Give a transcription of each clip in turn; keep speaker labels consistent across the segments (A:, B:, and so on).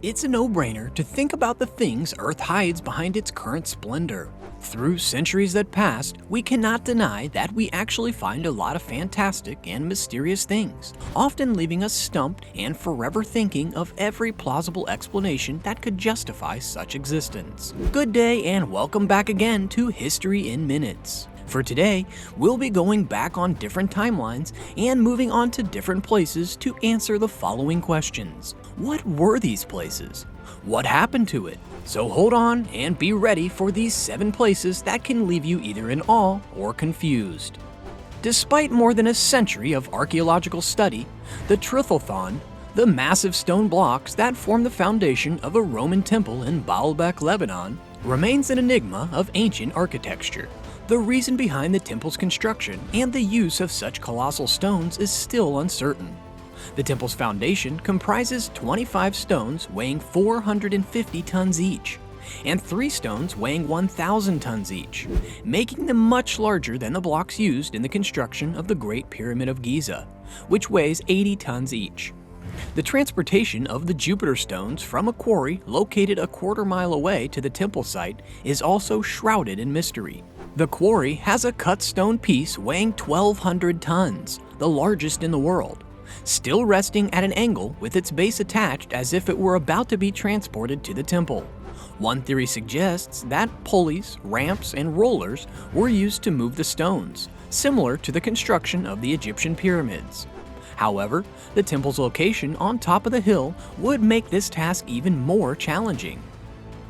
A: It's a no-brainer to think about the things Earth hides behind its current splendor. Through centuries that passed, we cannot deny that we actually find a lot of fantastic and mysterious things, often leaving us stumped and forever thinking of every plausible explanation that could justify such existence. Good day and welcome back again to History in Minutes. For today, we'll be going back on different timelines and moving on to different places to answer the following questions. What were these places? What happened to it? So hold on and be ready for these 7 places that can leave you either in awe or confused. Despite more than a century of archaeological study, the Trithlethon, the massive stone blocks that form the foundation of a Roman temple in Baalbek, Lebanon, remains an enigma of ancient architecture. The reason behind the temple's construction and the use of such colossal stones is still uncertain. The temple's foundation comprises 25 stones weighing 450 tons each, and 3 stones weighing 1,000 tons each, making them much larger than the blocks used in the construction of the Great Pyramid of Giza, which weighs 80 tons each. The transportation of the Jupiter stones from a quarry located a quarter-mile away to the temple site is also shrouded in mystery. The quarry has a cut stone piece weighing 1,200 tons, the largest in the world, still resting at an angle with its base attached as if it were about to be transported to the temple. One theory suggests that pulleys, ramps, and rollers were used to move the stones, similar to the construction of the Egyptian pyramids. However, the temple's location on top of the hill would make this task even more challenging.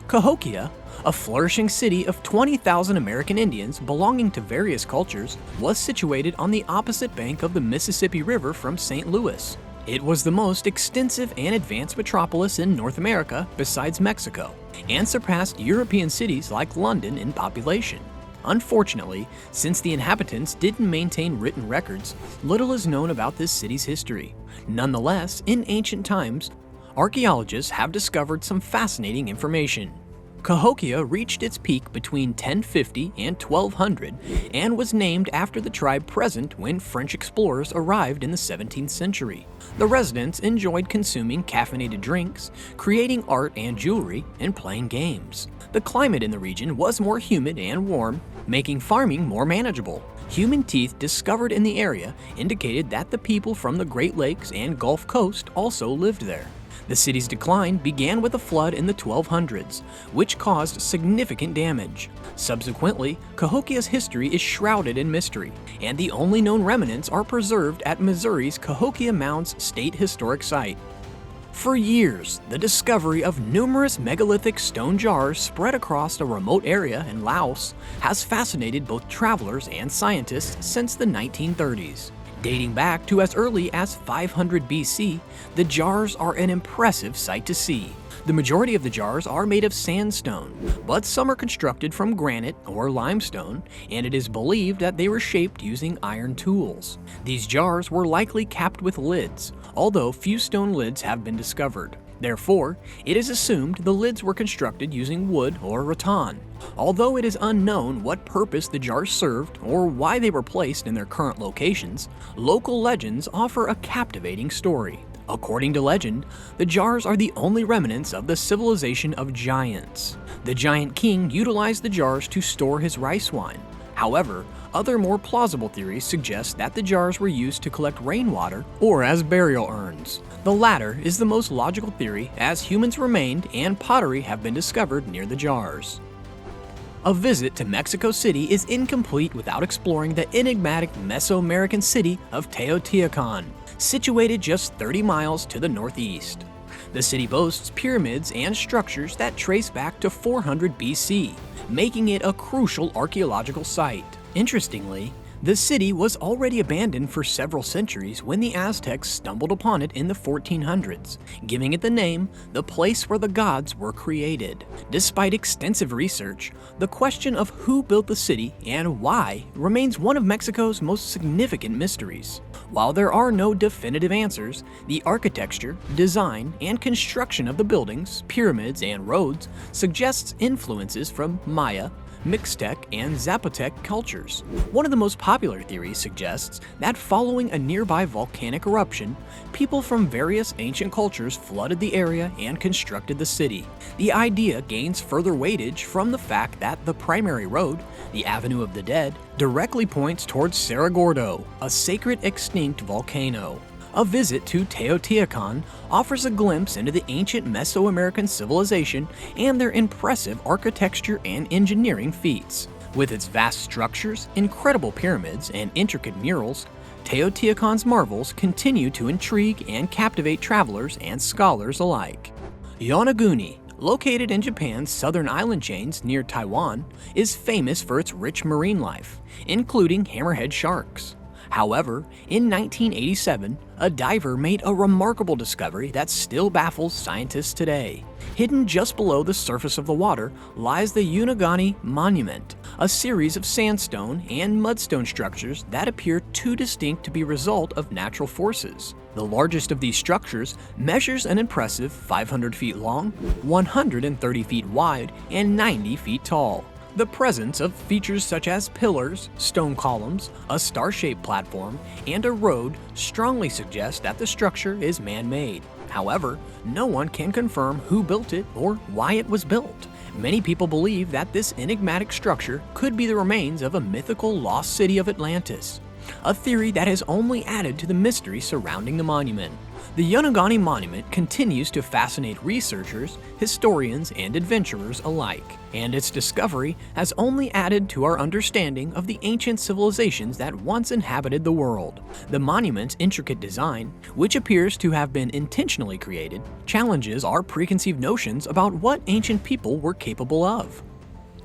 A: Cahokia, a flourishing city of 20,000 American Indians belonging to various cultures, was situated on the opposite bank of the Mississippi River from St. Louis. It was the most extensive and advanced metropolis in North America besides Mexico, and surpassed European cities like London in population. Unfortunately, since the inhabitants didn't maintain written records, little is known about this city's history. Nonetheless, in ancient times, archaeologists have discovered some fascinating information. Cahokia reached its peak between 1050 and 1200 and was named after the tribe present when French explorers arrived in the 17th century. The residents enjoyed consuming caffeinated drinks, creating art and jewelry, and playing games. The climate in the region was more humid and warm, making farming more manageable. Human teeth discovered in the area indicated that the people from the Great Lakes and Gulf Coast also lived there. The city's decline began with a flood in the 1200s, which caused significant damage. Subsequently, Cahokia's history is shrouded in mystery, and the only known remnants are preserved at Missouri's Cahokia Mounds State Historic Site. For years, the discovery of numerous megalithic stone jars spread across a remote area in Laos has fascinated both travelers and scientists since the 1930s. Dating back to as early as 500 BC, the jars are an impressive sight to see. The majority of the jars are made of sandstone, but some are constructed from granite or limestone, and it is believed that they were shaped using iron tools. These jars were likely capped with lids, although few stone lids have been discovered. Therefore, it is assumed the lids were constructed using wood or rattan. Although it is unknown what purpose the jars served or why they were placed in their current locations, local legends offer a captivating story. According to legend, the jars are the only remnants of the civilization of giants. The giant king utilized the jars to store his rice wine. However, other more plausible theories suggest that the jars were used to collect rainwater or as burial urns. The latter is the most logical theory, as humans remained and pottery have been discovered near the jars. A visit to Mexico City is incomplete without exploring the enigmatic Mesoamerican city of Teotihuacan, situated just 30 miles to the northeast. The city boasts pyramids and structures that trace back to 400 BC, making it a crucial archaeological site. Interestingly, the city was already abandoned for several centuries when the Aztecs stumbled upon it in the 1400s, giving it the name the place where the gods were created. Despite extensive research, the question of who built the city and why remains one of Mexico's most significant mysteries. While there are no definitive answers, the architecture, design, and construction of the buildings, pyramids, and roads suggests influences from Maya, Mixtec, and Zapotec cultures. One of the most popular theories suggests that following a nearby volcanic eruption, people from various ancient cultures flooded the area and constructed the city. The idea gains further weightage from the fact that the primary road, the Avenue of the Dead, directly points towards Cerro Gordo, a sacred extinct volcano. A visit to Teotihuacan offers a glimpse into the ancient Mesoamerican civilization and their impressive architecture and engineering feats. With its vast structures, incredible pyramids, and intricate murals, Teotihuacan's marvels continue to intrigue and captivate travelers and scholars alike. Yonaguni, located in Japan's southern island chains near Taiwan, is famous for its rich marine life, including hammerhead sharks. However, in 1987, a diver made a remarkable discovery that still baffles scientists today. Hidden just below the surface of the water lies the Unagani Monument, a series of sandstone and mudstone structures that appear too distinct to be a result of natural forces. The largest of these structures measures an impressive 500 feet long, 130 feet wide, and 90 feet tall. The presence of features such as pillars, stone columns, a star-shaped platform, and a road strongly suggest that the structure is man-made. However, no one can confirm who built it or why it was built. Many people believe that this enigmatic structure could be the remains of a mythical lost city of Atlantis, a theory that has only added to the mystery surrounding the monument. The Unagani Monument continues to fascinate researchers, historians, and adventurers alike, and its discovery has only added to our understanding of the ancient civilizations that once inhabited the world. The monument's intricate design, which appears to have been intentionally created, challenges our preconceived notions about what ancient people were capable of.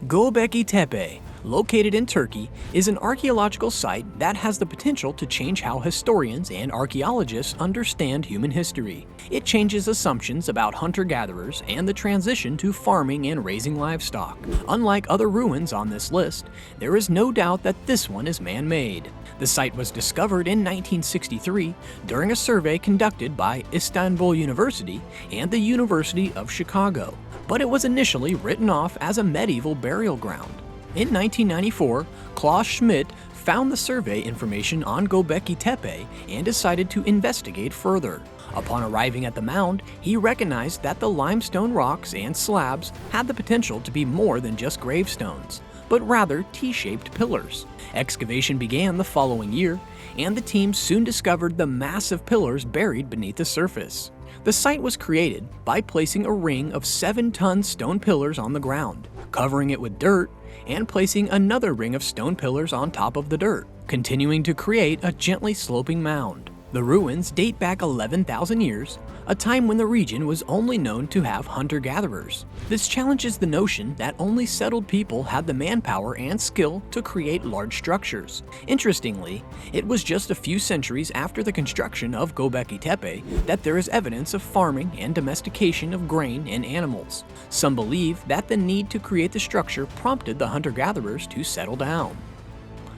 A: Göbekli Tepe, located in Turkey, is an archaeological site that has the potential to change how historians and archaeologists understand human history. It changes assumptions about hunter-gatherers and the transition to farming and raising livestock. Unlike other ruins on this list, there is no doubt that this one is man-made. The site was discovered in 1963 during a survey conducted by Istanbul University and the University of Chicago, but it was initially written off as a medieval burial ground. In 1994, Klaus Schmidt found the survey information on Göbekli Tepe and decided to investigate further. Upon arriving at the mound, he recognized that the limestone rocks and slabs had the potential to be more than just gravestones, but rather T-shaped pillars. Excavation began the following year, and the team soon discovered the massive pillars buried beneath the surface. The site was created by placing a ring of 7-ton stone pillars on the ground, covering it with dirt, and placing another ring of stone pillars on top of the dirt, continuing to create a gently sloping mound. The ruins date back 11,000 years, a time when the region was only known to have hunter-gatherers. This challenges the notion that only settled people had the manpower and skill to create large structures. Interestingly, it was just a few centuries after the construction of Göbekli Tepe that there is evidence of farming and domestication of grain and animals. Some believe that the need to create the structure prompted the hunter-gatherers to settle down.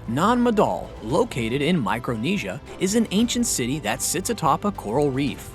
A: Nan Madol, located in Micronesia, is an ancient city that sits atop a coral reef,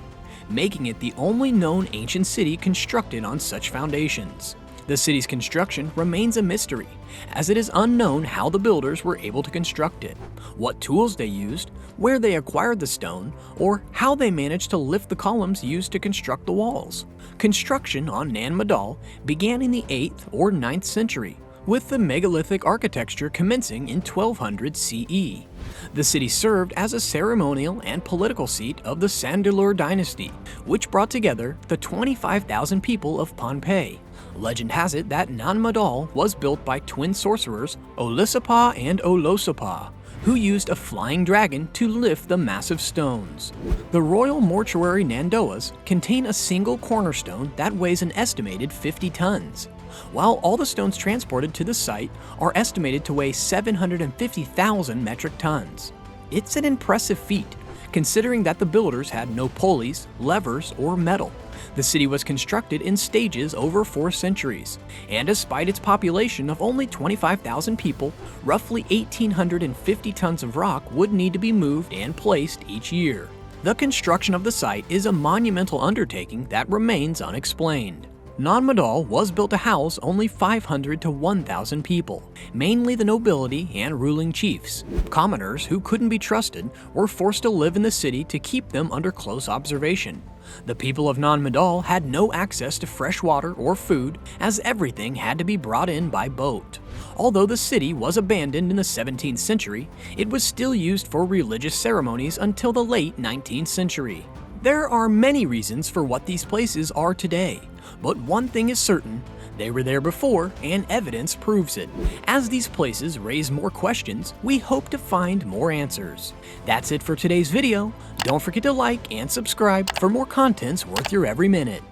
A: making it the only known ancient city constructed on such foundations. The city's construction remains a mystery, as it is unknown how the builders were able to construct it, what tools they used, where they acquired the stone, or how they managed to lift the columns used to construct the walls. Construction on Nan Madol began in the 8th or 9th century, with the megalithic architecture commencing in 1200 CE. The city served as a ceremonial and political seat of the Sandalur dynasty, which brought together the 25,000 people of Pohnpei. Legend has it that Nan Madol was built by twin sorcerers Olisapa and Olosapa, who used a flying dragon to lift the massive stones. The royal mortuary Nandoas contain a single cornerstone that weighs an estimated 50 tons. While all the stones transported to the site are estimated to weigh 750,000 metric tons. It's an impressive feat, considering that the builders had no pulleys, levers, or metal. The city was constructed in stages over 4 centuries, and despite its population of only 25,000 people, roughly 1,850 tons of rock would need to be moved and placed each year. The construction of the site is a monumental undertaking that remains unexplained. Nanmadol was built to house only 500 to 1,000 people, mainly the nobility and ruling chiefs. Commoners who couldn't be trusted were forced to live in the city to keep them under close observation. The people of Nanmadol had no access to fresh water or food, as everything had to be brought in by boat. Although the city was abandoned in the 17th century, it was still used for religious ceremonies until the late 19th century. There are many reasons for what these places are today, but one thing is certain: they were there before, and evidence proves it. As these places raise more questions, we hope to find more answers. That's it for today's video. Don't forget to like and subscribe for more contents worth your every minute.